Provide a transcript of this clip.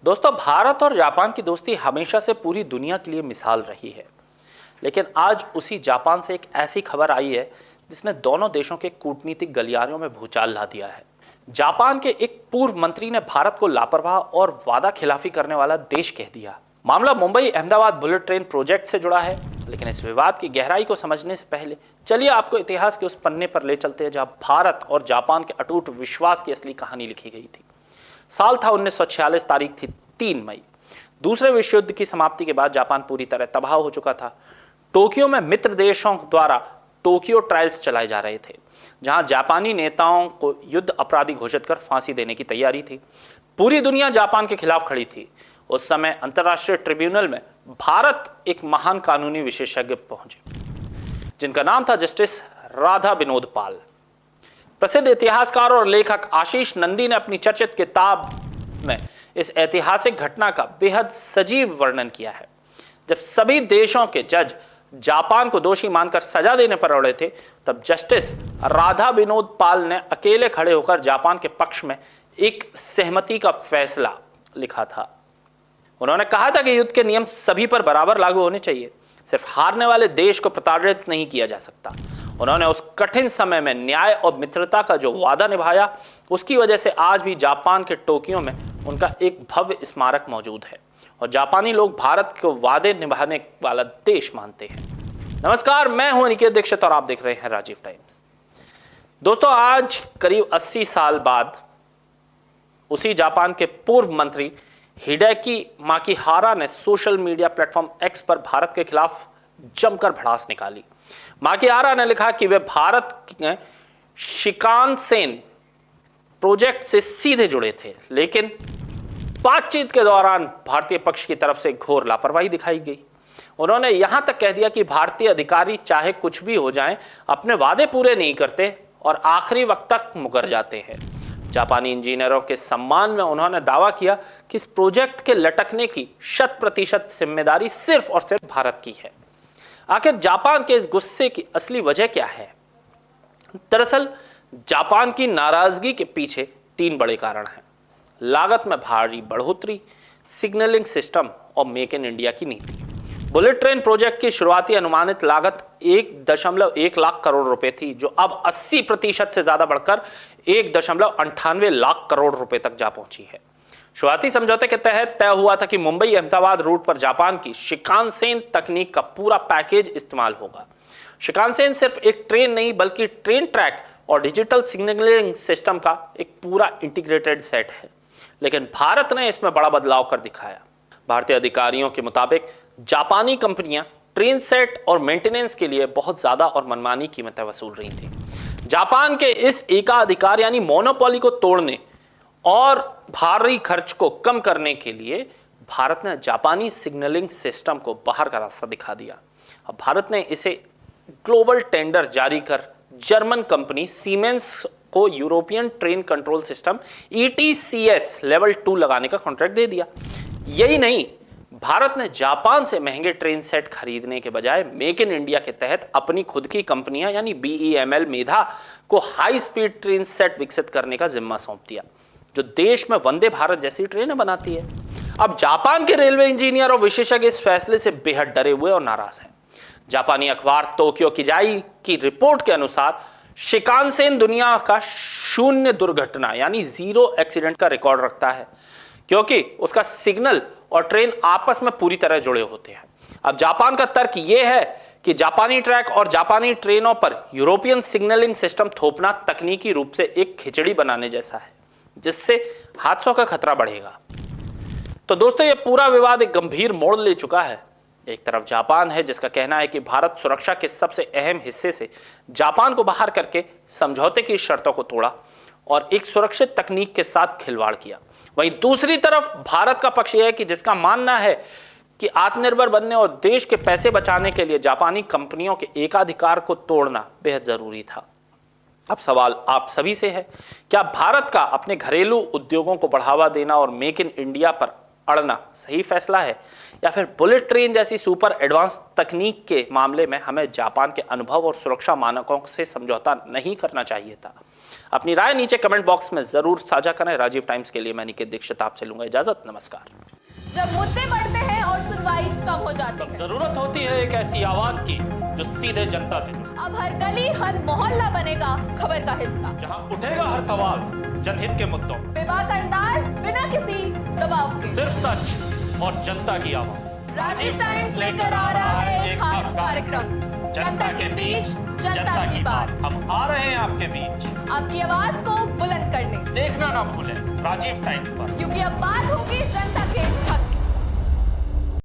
दोस्तों, भारत और जापान की दोस्ती हमेशा से पूरी दुनिया के लिए मिसाल रही है। लेकिन आज उसी जापान से एक ऐसी खबर आई है जिसने दोनों देशों के कूटनीतिक गलियारों में भूचाल ला दिया है। जापान के एक पूर्व मंत्री ने भारत को लापरवाह और वादा खिलाफी करने वाला देश कह दिया। मामला Mumbai Ahmedabad bullet train project से जुड़ा है। लेकिन इस विवाद की गहराई को समझने से पहले चलिए आपको इतिहास के उस पन्ने पर ले चलते हैं जहां भारत और जापान के अटूट विश्वास की असली कहानी लिखी गई थी। साल था 1946, तारीख थी 3 मई। दूसरे विश्व युद्ध की समाप्ति के बाद जापान पूरी तरह तबाह हो चुका था। टोक्यो में मित्र देशों द्वारा टोक्यो ट्रायल्स चलाए जा रहे थे, जहां जापानी नेताओं को युद्ध अपराधी घोषित कर फांसी देने की तैयारी थी। पूरी दुनिया जापान के खिलाफ खड़ी थी। उस समय अंतर्राष्ट्रीय ट्रिब्यूनल में भारत एक महान कानूनी विशेषज्ञ पहुंचे, जिनका नाम था जस्टिस राधा विनोद पाल। प्रसिद्ध इतिहासकार और लेखक आशीष नंदी ने अपनी चर्चित किताब में इस ऐतिहासिक घटना का बेहद सजीव वर्णन किया है। जब सभी देशों के जज जापान को दोषी मानकर सजा देने पर अड़े थे, तब जस्टिस राधा विनोद पाल ने अकेले खड़े होकर जापान के पक्ष में एक सहमति का फैसला लिखा था। उन्होंने कहा था कि युद्ध के नियम सभी पर बराबर लागू होने चाहिए, सिर्फ हारने वाले देश को प्रताड़ित नहीं किया जा सकता। उन्होंने उस कठिन समय में न्याय और मित्रता का जो वादा निभाया, उसकी वजह से आज भी जापान के टोक्यो में उनका एक भव्य स्मारक मौजूद है और जापानी लोग भारत को वादे निभाने वाला देश मानते हैं। नमस्कार, मैं हूं अनिकेत दीक्षित और आप देख रहे हैं राजीव टाइम्स। दोस्तों, आज करीब 80 साल बाद उसी जापान के पूर्व मंत्री हिडेकी माकिहारा ने सोशल मीडिया प्लेटफॉर्म एक्स पर भारत के खिलाफ जमकर भड़ास निकाली। माकिहारा ने लिखा कि वे भारत के शिकानसेन प्रोजेक्ट से सीधे जुड़े थे, लेकिन बातचीत के दौरान भारतीय पक्ष की तरफ से घोर लापरवाही दिखाई गई। उन्होंने यहां तक कह दिया कि भारतीय अधिकारी चाहे कुछ भी हो जाएं, अपने वादे पूरे नहीं करते और आखिरी वक्त तक मुकर जाते हैं। जापानी इंजीनियरों के सम्मान में उन्होंने दावा किया कि इस प्रोजेक्ट के लटकने की 100% जिम्मेदारी सिर्फ और सिर्फ भारत की है। आखिर जापान के इस गुस्से की असली वजह क्या है? दरअसल जापान की नाराजगी के पीछे 3 बड़े कारण हैं: लागत में भारी बढ़ोतरी, सिग्नलिंग सिस्टम और मेक इन इंडिया की नीति। बुलेट ट्रेन प्रोजेक्ट की शुरुआती अनुमानित लागत 1.1 लाख करोड़ रुपए थी, जो अब 80% से ज्यादा बढ़कर 1.98 लाख करोड़ रुपए तक जा पहुंची है। शुरुआती समझौते के तहत तय हुआ था कि मुंबई अहमदाबाद रूट पर जापान की शिकानसेन तकनीक का पूरा पैकेज इस्तेमाल होगा। शिकानसेन सिर्फ एक ट्रेन नहीं, बल्कि ट्रेन ट्रैक और डिजिटल सिग्नलिंग सिस्टम का एक पूरा इंटीग्रेटेड सेट है। लेकिन भारत ने इसमें बड़ा बदलाव कर दिखाया। भारतीय अधिकारियों के मुताबिक जापानी कंपनियां ट्रेन सेट और मेंटेनेंस के लिए बहुत ज्यादा और मनमानी कीमतें वसूल रही थी। जापान के इस एकाधिकार यानी मोनोपोली को तोड़ने और भारी खर्च को कम करने के लिए भारत ने जापानी सिग्नलिंग सिस्टम को बाहर का रास्ता दिखा दिया। अब भारत ने इसे ग्लोबल टेंडर जारी कर जर्मन कंपनी सीमेंस को European train control system ETCS level 2 लगाने का कॉन्ट्रैक्ट दे दिया। यही नहीं, भारत ने जापान से महंगे ट्रेन सेट खरीदने के बजाय मेक इन इंडिया के तहत अपनी खुद की कंपनियां यानी BEML मेधा को हाई स्पीड ट्रेन सेट विकसित करने का जिम्मा सौंप दिया, जो देश में वंदे भारत जैसी ट्रेनें बनाती है। अब जापान के रेलवे इंजीनियर और विशेषज्ञ इस फैसले से बेहद डरे हुए और नाराज हैं। जापानी अखबार टोक्यो किजाई की रिपोर्ट के अनुसार शिकानसेन दुनिया का 0 दुर्घटना यानी 0 एक्सीडेंट का रिकॉर्ड रखता है, क्योंकि उसका सिग्नल और ट्रेन आपस में पूरी तरह जुड़े होते हैं। अब जापान का तर्क यह है कि जापानी ट्रैक और जापानी ट्रेनों पर यूरोपियन सिग्नलिंग सिस्टम थोपना तकनीकी रूप से एक खिचड़ी बनाने जैसा है, जिससे हादसों का खतरा बढ़ेगा। तो दोस्तों, यह पूरा विवाद एक गंभीर मोड़ ले चुका है। एक तरफ जापान है जिसका कहना है कि भारत सुरक्षा के सबसे अहम हिस्से से जापान को बाहर करके समझौते की शर्तों को तोड़ा और एक सुरक्षित तकनीक के साथ खिलवाड़ किया। वहीं दूसरी तरफ भारत का पक्ष यह है कि जिसका मानना है कि आत्मनिर्भर बनने और देश के पैसे बचाने के लिए जापानी कंपनियों के एकाधिकार को तोड़ना बेहद जरूरी था। अब सवाल आप सभी से है, क्या भारत का अपने घरेलू उद्योगों को बढ़ावा देना और मेक इन इंडिया पर अड़ना सही फैसला है, या फिर बुलेट ट्रेन जैसी सुपर एडवांस तकनीक के मामले में हमें जापान के अनुभव और सुरक्षा मानकों से समझौता नहीं करना चाहिए था? अपनी राय नीचे कमेंट बॉक्स में जरूर साझा करें। राजीव टाइम्स के लिए मैं निकेत दीक्षित आपसे लूंगा इजाजत। नमस्कार। जब मुद्दे बढ़ते हैं और सुनवाई कम हो जाती है, जरूरत होती है एक ऐसी आवाज की जो सीधे जनता से जुड़े। अब हर गली हर मोहल्ला बनेगा खबर का हिस्सा, जहां उठेगा हर सवाल जनहित के मुद्दों, बेबाक अंदाज बिना किसी दबाव के, सिर्फ सच और जनता की आवाज। राजीव टाइम्स लेकर आ रहा है एक खास कार्यक्रम, जनता के बीच जनता की बात। हम आ रहे हैं आपके बीच आपकी आवाज को बुलंद करने। देखना ना भूलें राजीव टाइम्स पर, क्योंकि अब बात होगी जनता के हक